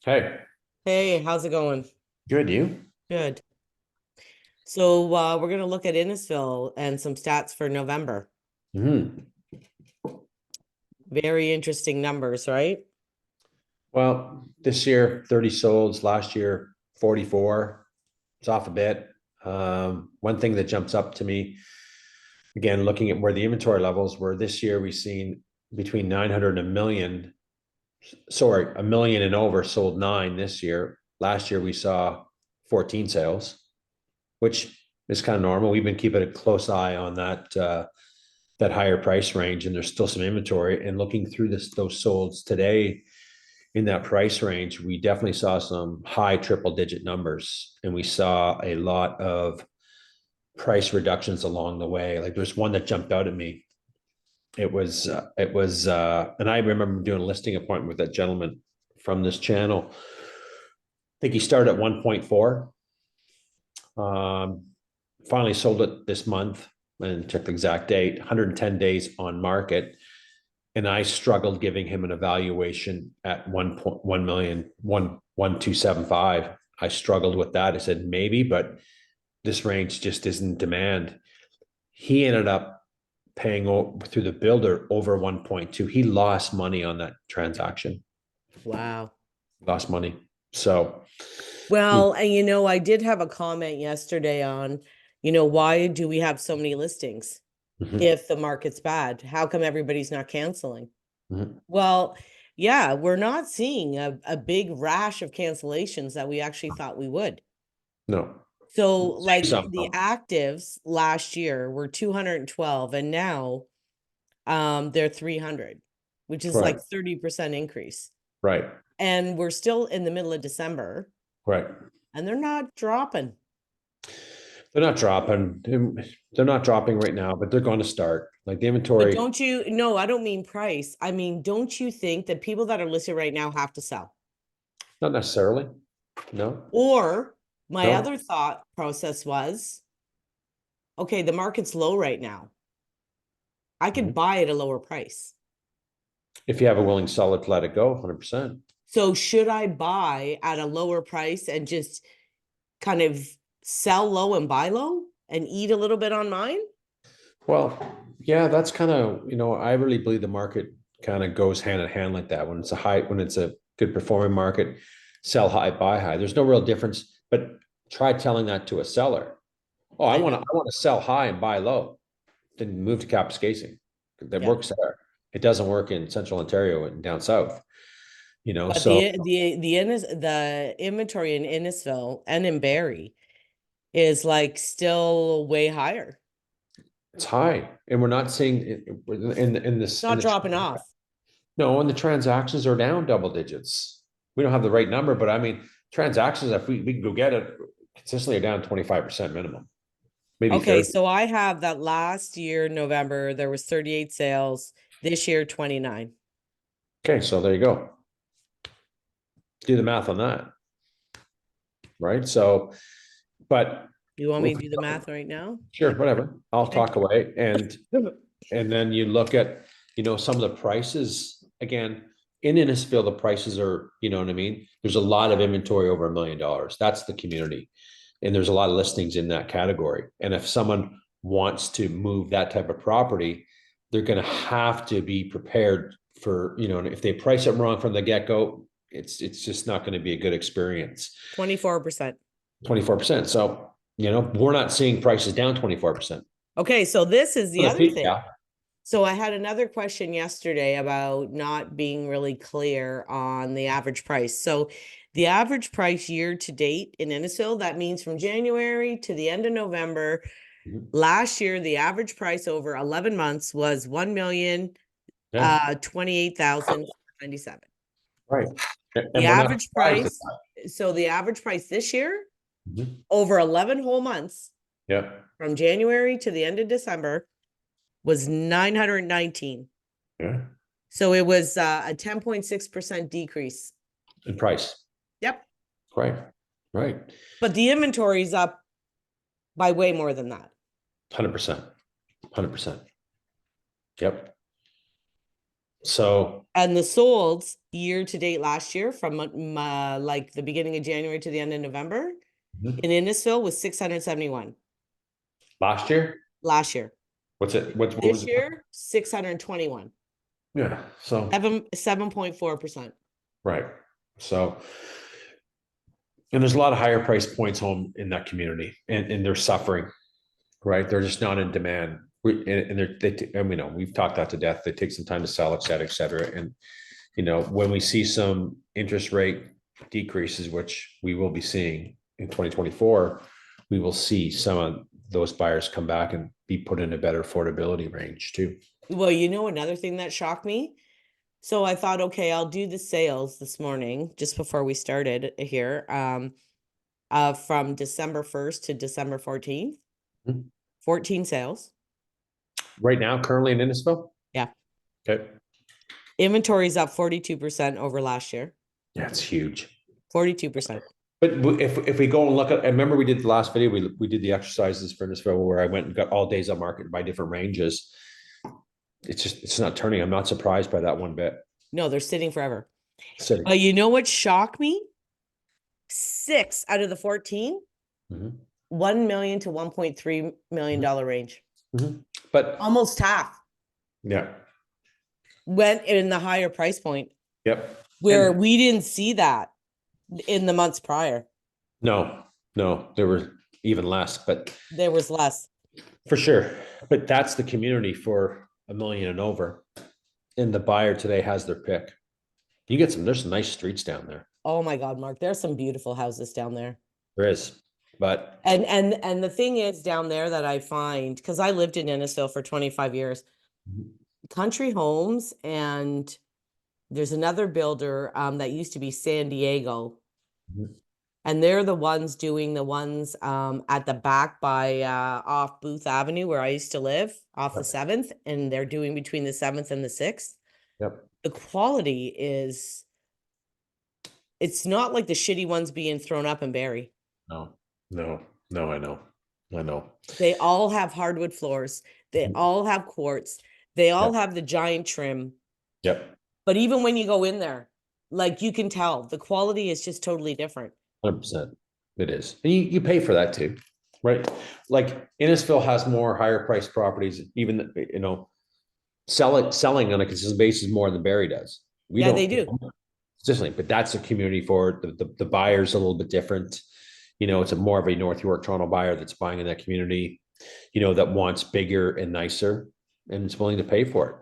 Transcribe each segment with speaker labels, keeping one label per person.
Speaker 1: Hey,
Speaker 2: Hey, how's it going?
Speaker 1: good. You?
Speaker 2: Good. So we're gonna look at Innisfil and some stats for November.
Speaker 1: Hmm.
Speaker 2: Very interesting numbers, right?
Speaker 1: Well, this year 30 solds. Last year 44. It's off a bit. One thing that jumps up to me again, looking at where the inventory levels were this year, we've seen between 900 and a million. Sorry, a million and over sold nine this year. Last year we saw 14 sales, which is kind of normal. We've been keeping a close eye on that higher price range, and there's still some inventory. And looking through those solds today in that price range, we definitely saw some high triple digit numbers, and we saw a lot of price reductions along the way. Like there's one that jumped out at me. And I remember doing a listing appointment with that gentleman from this channel. I think he started at 1.4. Finally sold it this month and checked the exact date, 110 days on market. And I struggled giving him an evaluation at 1.1 million, 1.1275. I struggled with that. I said maybe, but this range just isn't demand. He ended up paying through the builder over 1.2. He lost money on that transaction.
Speaker 2: Wow.
Speaker 1: Lost money. So,
Speaker 2: Well, and I did have a comment yesterday on, why do we have so many listings
Speaker 1: mhm,
Speaker 2: if the market's bad? How come everybody's not canceling?
Speaker 1: mhm.
Speaker 2: Well, yeah, we're not seeing a big rash of cancellations that we actually thought we would.
Speaker 1: No,
Speaker 2: So,
Speaker 1: see
Speaker 2: like
Speaker 1: some.
Speaker 2: the actives last year were 212, and now they're 300, which is
Speaker 1: Right,
Speaker 2: like 30% increase.
Speaker 1: right,
Speaker 2: And we're still in the middle of December
Speaker 1: right.
Speaker 2: and they're not dropping.
Speaker 1: They're not dropping. They're not dropping right now, but they're going to start. Like the
Speaker 2: But
Speaker 1: inventory,
Speaker 2: don't you, no, I don't mean price. I mean, don't you think that people that are listed right now have to sell?
Speaker 1: not necessarily. No,
Speaker 2: Or my
Speaker 1: no.
Speaker 2: other thought process was, okay, the market's low right now. I could
Speaker 1: Mhm.
Speaker 2: buy at a lower price.
Speaker 1: If you have a willing seller to let it go, 100%.
Speaker 2: So should I buy at a lower price and just kind of sell low and buy low and eat a little bit on mine?
Speaker 1: Well, yeah, that's kind of, I really believe the market kind of goes hand in hand like that. When it's a good performing market, sell high, buy high. There's no real difference, but try telling that to a seller. Oh,
Speaker 2: I
Speaker 1: I
Speaker 2: know.
Speaker 1: want to sell high and buy low. Then move to Kapuskasing. That
Speaker 2: Yeah.
Speaker 1: works there. It doesn't work in central Ontario and down south,
Speaker 2: But
Speaker 1: so
Speaker 2: the inventory in Innisfil and in Barrie is like still way higher.
Speaker 1: it's high. And we're not seeing it in
Speaker 2: It's
Speaker 1: this in
Speaker 2: not
Speaker 1: the
Speaker 2: dropping off.
Speaker 1: no, and the transactions are down double digits. We don't have the right number, but I mean, transactions, if we can go get it consistently, are down 25% minimum, maybe
Speaker 2: Okay,
Speaker 1: 30.
Speaker 2: so I have that last year, November, there was 38 sales. This year, 29.
Speaker 1: Okay, so there you go. Do the math on that, right? So, but
Speaker 2: You want me
Speaker 1: if
Speaker 2: to
Speaker 1: we
Speaker 2: do the math right now?
Speaker 1: sure, whatever. I'll
Speaker 2: Okay.
Speaker 1: talk away. And then you look at, some of the prices again in Innisfil, the prices are, you know what I mean? There's a lot of inventory over $1 million. That's the community. And there's a lot of listings in that category. And if someone wants to move that type of property, they're going to have to be prepared for, and if they price it wrong from the get-go, it's just not going to be a good experience.
Speaker 2: 24%.
Speaker 1: 24%. So, we're not seeing prices down 24%.
Speaker 2: Okay, so this is the
Speaker 1: For the
Speaker 2: other
Speaker 1: peak,
Speaker 2: thing.
Speaker 1: yeah.
Speaker 2: So I had another question yesterday about not being really clear on the average price. So the average price year to date in Innisfil, that means from January to the end of November.
Speaker 1: Mhm.
Speaker 2: Last year, the average price over 11 months was 1,000,000
Speaker 1: Yeah.
Speaker 2: 28,097.
Speaker 1: Right.
Speaker 2: The
Speaker 1: And we're not
Speaker 2: average
Speaker 1: surprised at
Speaker 2: price,
Speaker 1: that.
Speaker 2: so the average price this year
Speaker 1: Mhm.
Speaker 2: over 11 whole months
Speaker 1: Yeah.
Speaker 2: from January to the end of December was 919.
Speaker 1: Yeah.
Speaker 2: So it was a 10.6% decrease.
Speaker 1: In price.
Speaker 2: Yep.
Speaker 1: Right. Right.
Speaker 2: But the inventory is up by way more than that.
Speaker 1: 100%. 100%. Yep. So
Speaker 2: And the solds year to date last year from like the beginning of January to the end of November
Speaker 1: Mhm.
Speaker 2: in Innisfil was 671
Speaker 1: last year,
Speaker 2: last year.
Speaker 1: what's it? What was
Speaker 2: This
Speaker 1: it?
Speaker 2: year, 621.
Speaker 1: Yeah. So
Speaker 2: 7.4%.
Speaker 1: right. So and there's a lot of higher price points home in that community, and they're suffering. Right, they're just not in demand. And and we know we've talked that to death. They take some time to sell, et cetera, et cetera. And when we see some interest rate decreases, which we will be seeing in 2024, we will see some of those buyers come back and be put in a better affordability range too.
Speaker 2: Well, another thing that shocked me. So I thought, okay, I'll do the sales this morning just before we started here. From December 1st to December 14th,
Speaker 1: Mhm.
Speaker 2: 14 sales.
Speaker 1: Right now, currently in Innisfil.
Speaker 2: Yeah.
Speaker 1: Okay.
Speaker 2: Inventory is up 42% over last year.
Speaker 1: Yeah, it's huge.
Speaker 2: 42%.
Speaker 1: But if we go and look at, I remember we did the last video, we did the exercises for Innisfil where I went and got all days on market by different ranges. It's not turning. I'm not surprised by that one bit.
Speaker 2: No, they're sitting forever.
Speaker 1: Sitting.
Speaker 2: But you know what shocked me? 6 out of the 14,
Speaker 1: Mhm.
Speaker 2: 1 million to $1.3 million range.
Speaker 1: Mhm. But
Speaker 2: Almost half
Speaker 1: yeah,
Speaker 2: went in the higher price point
Speaker 1: yep.
Speaker 2: where
Speaker 1: And
Speaker 2: we didn't see that in the months prior.
Speaker 1: no, there were even less, but
Speaker 2: There was less.
Speaker 1: for sure. But that's the community for a million and over. And the buyer today has their pick. There's some nice streets down there.
Speaker 2: Oh my God, Mark, there's some beautiful houses down there.
Speaker 1: There is, but
Speaker 2: And the thing is down there that I find, because I lived in Innisfil for 25 years, country homes, and there's another builder that used to be San Diego.
Speaker 1: Mhm.
Speaker 2: And they're the ones doing the ones at the back by off Booth Avenue where I used to live, off the 7th, and they're doing between the 7th and the 6th.
Speaker 1: Yep.
Speaker 2: The quality is, it's not like the shitty ones being thrown up in Barrie.
Speaker 1: No, no, I know.
Speaker 2: They all have hardwood floors. They all have quartz. They all
Speaker 1: Yep.
Speaker 2: have the giant trim.
Speaker 1: Yep.
Speaker 2: But even when you go in there, like you can tell the quality is just totally different.
Speaker 1: 100%. It is. And you pay for that too, right? Like Innisfil has more higher priced properties, even, selling on a consistent basis more than Barrie does. We
Speaker 2: Yeah, they
Speaker 1: don't
Speaker 2: do.
Speaker 1: consistently, but that's a community for it. The buyer's a little bit different. It's a more of a North York, Toronto buyer that's buying in that community, that wants bigger and nicer and is willing to pay for it.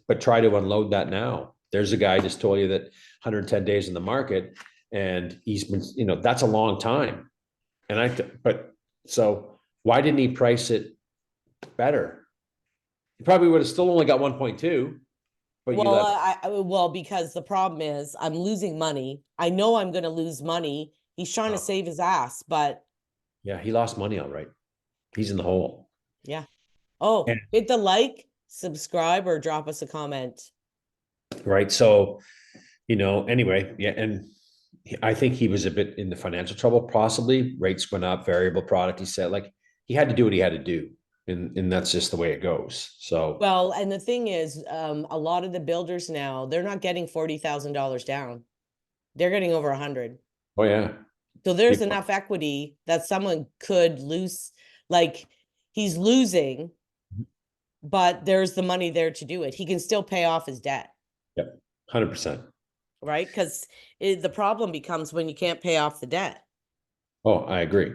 Speaker 1: But try to unload that now. There's a guy just told you that 110 days in the market, and he's been, that's a long time. But so why didn't he price it better? He probably would have still only got 1.2, but you
Speaker 2: Well,
Speaker 1: let,
Speaker 2: well, because the problem is I'm losing money. I know I'm going to lose money. He's trying to save his ass, but
Speaker 1: yeah, he lost money, all right. He's in the hole.
Speaker 2: yeah. Oh,
Speaker 1: And
Speaker 2: hit the like, subscribe, or drop us a comment.
Speaker 1: right. So, anyway, yeah. And I think he was a bit in the financial trouble, possibly. Rates went up, variable product. He said, like, he had to do what he had to do. And that's just the way it goes. So,
Speaker 2: Well, and the thing is, a lot of the builders now, they're not getting $40,000 down. They're getting over 100.
Speaker 1: oh, yeah.
Speaker 2: So there's enough equity that someone could lose, like he's losing, but there's the money there to do it. He can still pay off his debt,
Speaker 1: Yep. 100%.
Speaker 2: right? Because the problem becomes when you can't pay off the debt,
Speaker 1: Oh, I agree.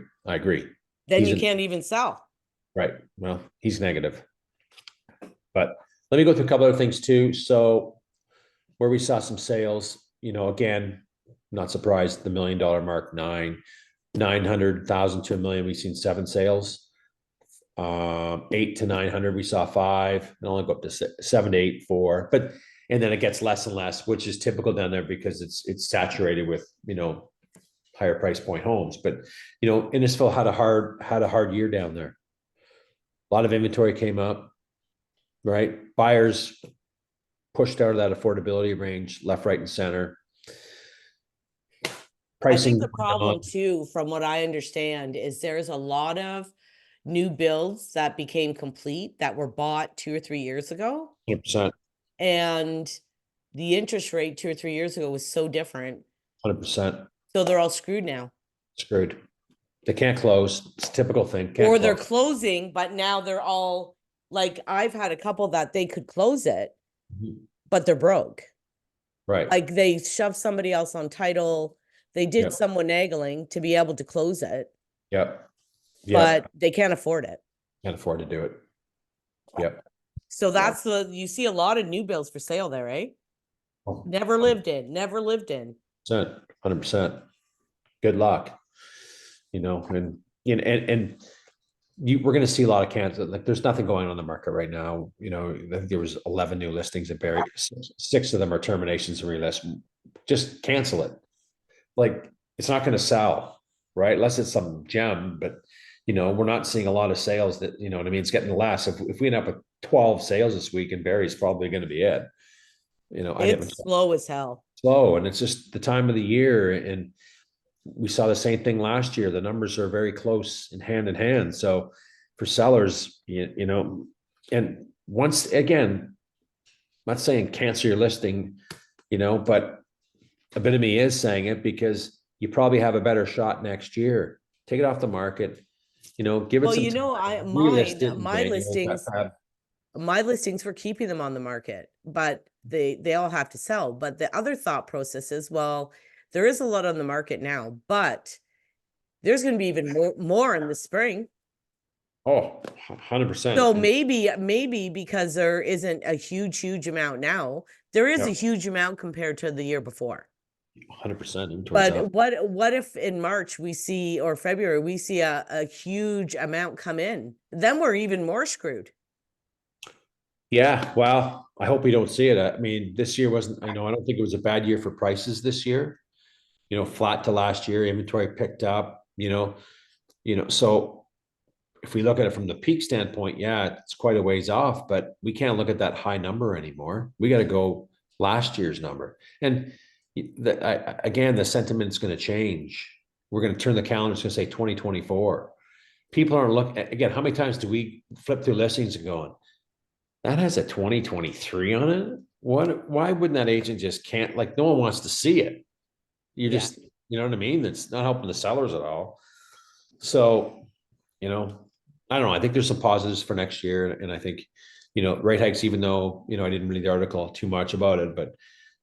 Speaker 2: then you can't even sell.
Speaker 1: Right. Well, he's negative. But let me go through a couple other things too. So, where we saw some sales, again, not surprised, the $1 million mark, 900,000 to a million, we've seen 7 sales. 8 to 900, we saw 5, and only go up to 7 to 8, 4. And then it gets less and less, which is typical down there because it's saturated with, higher price point homes. But, Innisfil had a hard year down there. A lot of inventory came up, right? Buyers pushed out of that affordability range, left, right, and center.
Speaker 2: I think
Speaker 1: Pricing
Speaker 2: the problem too, from what I understand, is there's a lot of new builds that became complete that were bought 2 or 3 years ago.
Speaker 1: 100%.
Speaker 2: And the interest rate 2 or 3 years ago was so different.
Speaker 1: 100%
Speaker 2: So they're all screwed now.
Speaker 1: screwed. They can't close. It's a typical thing. Can't
Speaker 2: Or they're
Speaker 1: close.
Speaker 2: closing, but now they're all like, I've had a couple that they could close it,
Speaker 1: Mhm.
Speaker 2: but they're broke.
Speaker 1: Right.
Speaker 2: Like they shoved somebody else on title. They did
Speaker 1: Yep.
Speaker 2: someone finagling to be able to close it,
Speaker 1: Yep.
Speaker 2: but
Speaker 1: Yep.
Speaker 2: they can't afford it.
Speaker 1: Can't afford to do it. Yep.
Speaker 2: So
Speaker 1: Yep.
Speaker 2: that's you see a lot of new builds for sale there, right?
Speaker 1: Oh,
Speaker 2: Never lived in, never lived in.
Speaker 1: 100%. Good luck. And we're going to see a lot of cancel. Like there's nothing going on in the market right now. I think there was 11 new listings at Barrie. Six of them are terminations and relist. Just cancel it. Like it's not going to sell, right? Unless it's some gem, but we're not seeing a lot of sales that, what I mean? It's getting less. If we end up with 12 sales this week, and Barrie's probably going to be it. I didn't
Speaker 2: It's slow as hell.
Speaker 1: slow, and it's just the time of the year. And we saw the same thing last year. The numbers are very close in hand. So for sellers, and once again, I'm not saying cancel your listing, but a bit of me is saying it because you probably have a better shot next year. Take it off the market, give it
Speaker 2: Well,
Speaker 1: some
Speaker 2: you know,
Speaker 1: time, relist it in
Speaker 2: my
Speaker 1: January.
Speaker 2: listings were keeping them on the market, but they all have to sell. But the other thought process is, well, there is a lot on the market now, but there's going to be even more in the spring.
Speaker 1: Oh, 100%.
Speaker 2: So
Speaker 1: And
Speaker 2: maybe because there isn't a huge amount now, there is
Speaker 1: yeah,
Speaker 2: a huge amount compared to the year before.
Speaker 1: 100% inventory's up.
Speaker 2: But what if in March we see, or February, we see a huge amount come in? Then we're even more screwed.
Speaker 1: Yeah, well, I hope we don't see it. I mean, this year wasn't, I don't think it was a bad year for prices this year. Flat to last year, inventory picked up, so if we look at it from the peak standpoint, yeah, it's quite a ways off, but we can't look at that high number anymore. We got to go last year's number. And again, the sentiment's going to change. We're going to turn the calendar, it's going to say 2024. People aren't looking, again, how many times do we flip through listings and going, that has a 2023 on it? Why wouldn't that agent just can't, like, no one wants to see it? You're
Speaker 2: Yeah.
Speaker 1: just, you know what I mean? That's not helping the sellers at all. So, I don't know. I think there's some positives for next year. And I think, rate hikes, even though, I didn't read the article too much about it, but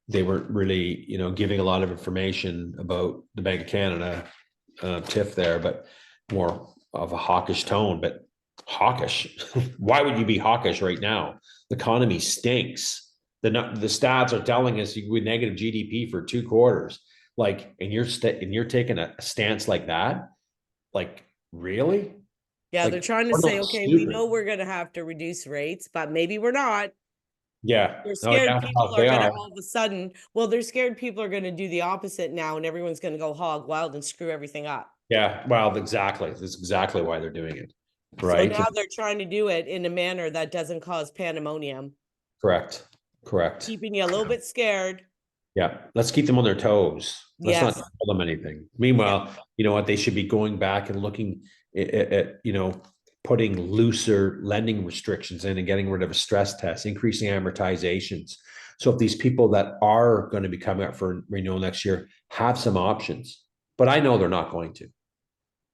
Speaker 1: they weren't really, giving a lot of information about the Bank of Canada TIF there, but more of a hawkish tone. But hawkish, why would you be hawkish right now? The economy stinks. The stats are telling us with negative GDP for 2 quarters. Like, and you're taking a stance like that. Like, really?
Speaker 2: Yeah, they're
Speaker 1: Like,
Speaker 2: trying to
Speaker 1: we're
Speaker 2: say,
Speaker 1: not
Speaker 2: okay, we
Speaker 1: stupid.
Speaker 2: know we're going to have to reduce rates, but maybe we're not.
Speaker 1: Yeah.
Speaker 2: They're
Speaker 1: Oh,
Speaker 2: scared
Speaker 1: yeah.
Speaker 2: people are
Speaker 1: They
Speaker 2: going to
Speaker 1: are.
Speaker 2: all of a sudden, well, they're scared people are going to do the opposite now and everyone's going to go hog wild and screw everything up.
Speaker 1: Yeah. Well, exactly. That's exactly why they're doing it.
Speaker 2: So
Speaker 1: Right.
Speaker 2: now they're trying to do it in a manner that doesn't cause pandemonium,
Speaker 1: Correct. Correct.
Speaker 2: keeping you a little bit scared.
Speaker 1: Yeah. Let's keep them on their toes. Let's not
Speaker 2: Yes.
Speaker 1: tell them anything.
Speaker 2: Yeah.
Speaker 1: Meanwhile, you know what? They should be going back and looking at putting looser lending restrictions in and getting rid of a stress test, increasing amortizations. So if these people that are going to be coming up for renewal next year have some options, but I know they're not going to.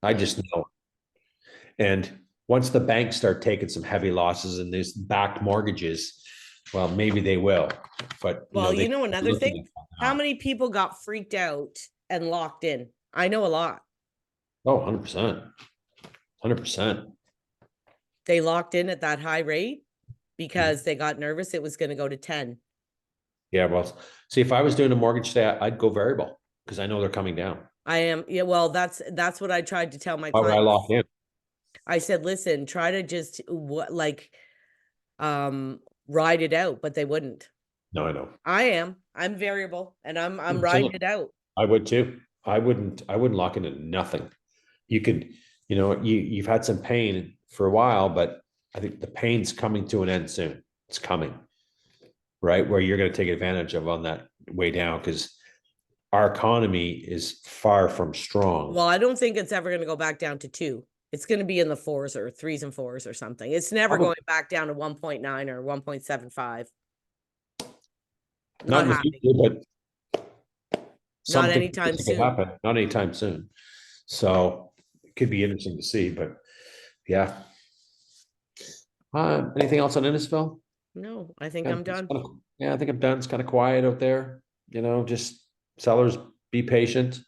Speaker 1: I just know. And once the banks start taking some heavy losses and there's backed mortgages, well, maybe they will. But
Speaker 2: Well,
Speaker 1: they
Speaker 2: another
Speaker 1: looking
Speaker 2: thing,
Speaker 1: at that
Speaker 2: how
Speaker 1: now.
Speaker 2: many people got freaked out and locked in? I know a lot.
Speaker 1: Oh, 100%. 100%.
Speaker 2: They locked in at that high rate because they got nervous it was going to go to 10.
Speaker 1: Yeah, well, see, if I was doing a mortgage today, I'd go variable because I know they're coming down.
Speaker 2: I am, yeah, well, that's what I tried to tell my
Speaker 1: Why would I
Speaker 2: clients.
Speaker 1: lock in?
Speaker 2: I said, listen, try to just ride it out, but they wouldn't.
Speaker 1: No, I know.
Speaker 2: I'm variable and I'm riding
Speaker 1: 100%.
Speaker 2: it out.
Speaker 1: I would too. I wouldn't lock into nothing. You could, you've had some pain for a while, but I think the pain's coming to an end soon. It's coming, right? Where you're going to take advantage of on that way down because our economy is far from strong.
Speaker 2: Well, I don't think it's ever going to go back down to 2. It's going to be in the 4s or 3s and 4s or something. It's never
Speaker 1: Probably,
Speaker 2: going back down to 1.9 or 1.75.
Speaker 1: Not
Speaker 2: Not
Speaker 1: in the
Speaker 2: happening.
Speaker 1: future, but
Speaker 2: Not
Speaker 1: something
Speaker 2: anytime
Speaker 1: could
Speaker 2: soon.
Speaker 1: happen, not anytime soon. So it could be interesting to see, but yeah. Anything else on Innisfil?
Speaker 2: No, I think
Speaker 1: Yeah,
Speaker 2: I'm done.
Speaker 1: yeah, I think I'm done. It's kind of quiet out there. Just sellers be patient.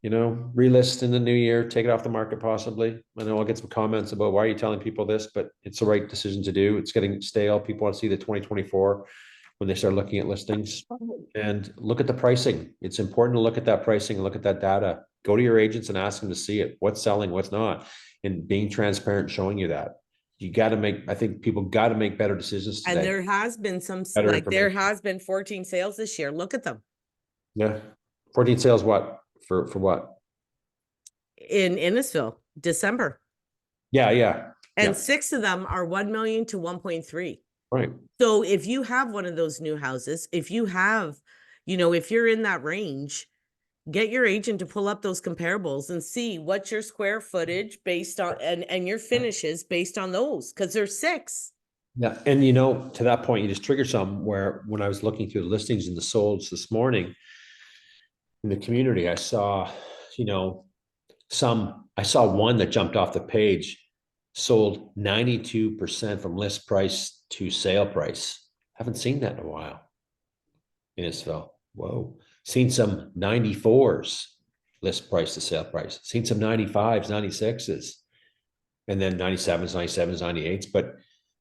Speaker 1: Relist in the new year, take it off the market possibly. I know I'll get some comments about why are you telling people this, but it's the right decision to do. It's getting stale. People want to see the 2024 when they start looking at listings and look at the pricing. It's important to look at that pricing and look at that data. Go to your agents and ask them to see it. What's selling, what's not, and being transparent, showing you that. I think people got to make better decisions
Speaker 2: And
Speaker 1: today.
Speaker 2: there has been some,
Speaker 1: Better
Speaker 2: like, there
Speaker 1: information.
Speaker 2: has been 14 sales this year. Look at them.
Speaker 1: Yeah. 14 sales, what? For what?
Speaker 2: In Innisfil, December.
Speaker 1: Yeah, yeah.
Speaker 2: And
Speaker 1: Yeah.
Speaker 2: 6 of them are 1 million to 1.3.
Speaker 1: Right.
Speaker 2: So if you have one of those new houses, if you have, if you're in that range, get your agent to pull up those comparables and see what's your square footage based on, and your finishes based on those, because there's 6.
Speaker 1: Yeah. And to that point, you just triggered some where when I was looking through the listings and the solds this morning in the community, I saw, I saw one that jumped off the page, sold 92% from list price to sale price. Haven't seen that in a while. Innisfil. Whoa. Seen some 94s list price to sale price. Seen some 95s, 96s, and then 97s, 97s, 98s. But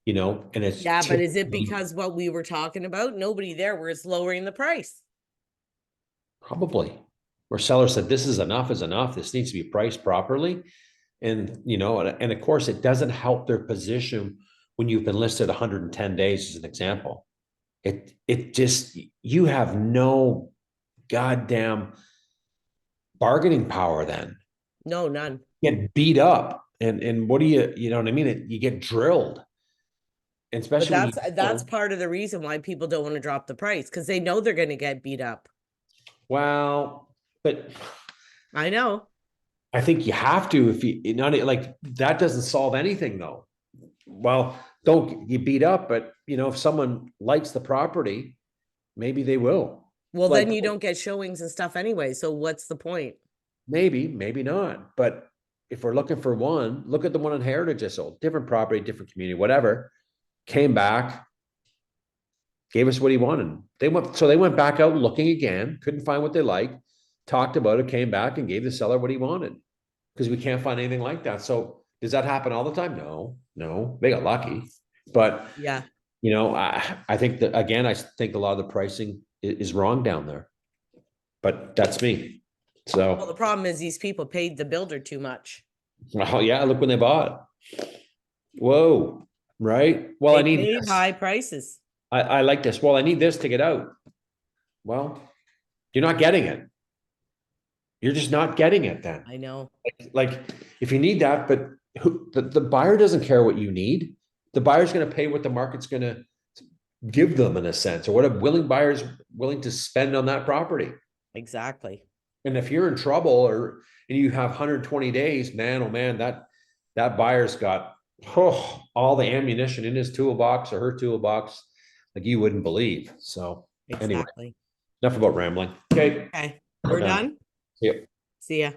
Speaker 1: and it's
Speaker 2: Yeah, but is it
Speaker 1: typically
Speaker 2: because what we were talking about? Nobody there was lowering the price.
Speaker 1: probably where sellers said this is enough is enough. This needs to be priced properly. And of course, it doesn't help their position when you've been listed 110 days as an example. It just you have no goddamn bargaining power then.
Speaker 2: No, none.
Speaker 1: Get beat up. And what do you know what I mean? You get drilled. And
Speaker 2: But
Speaker 1: especially when
Speaker 2: that's part of the reason why people don't want to drop the price, because they know they're going to get beat up.
Speaker 1: well, but
Speaker 2: I know.
Speaker 1: I think you have to if you not like that doesn't solve anything though. Well, don't you beat up, but if someone likes the property, maybe they will.
Speaker 2: Well,
Speaker 1: Like
Speaker 2: then you don't get showings and stuff anyway. So what's the point?
Speaker 1: maybe not. But if we're looking for one, look at the one in Heritage I sold. Different property, different community, whatever. Came back, gave us what he wanted. They went back out looking again, couldn't find what they liked, talked about it, came back and gave the seller what he wanted. Because we can't find anything like that. So does that happen all the time? No, they got lucky. But
Speaker 2: Yeah.
Speaker 1: I think that again, I think a lot of the pricing is wrong down there. But that's me.
Speaker 2: Well, the
Speaker 1: So,
Speaker 2: problem is these people paid the builder too much.
Speaker 1: oh yeah, look when they bought. Whoa, right? Well, I
Speaker 2: They
Speaker 1: need
Speaker 2: paid
Speaker 1: this.
Speaker 2: high prices.
Speaker 1: I like this. Well, I need this to get out. Well, you're not getting it. You're just not getting it then.
Speaker 2: I know.
Speaker 1: Like if you need that, but the buyer doesn't care what you need. The buyer's going to pay what the market's going to give them in a sense, or what a willing buyer's willing to spend on that property.
Speaker 2: Exactly.
Speaker 1: And if you're in trouble and you have 120 days, man, oh man, that buyer's got all the ammunition in his toolbox or her toolbox like you wouldn't believe. So anyway,
Speaker 2: Exactly.
Speaker 1: enough about rambling. Okay,
Speaker 2: Okay.
Speaker 1: we're
Speaker 2: We're
Speaker 1: done.
Speaker 2: done.
Speaker 1: Yep.
Speaker 2: See ya.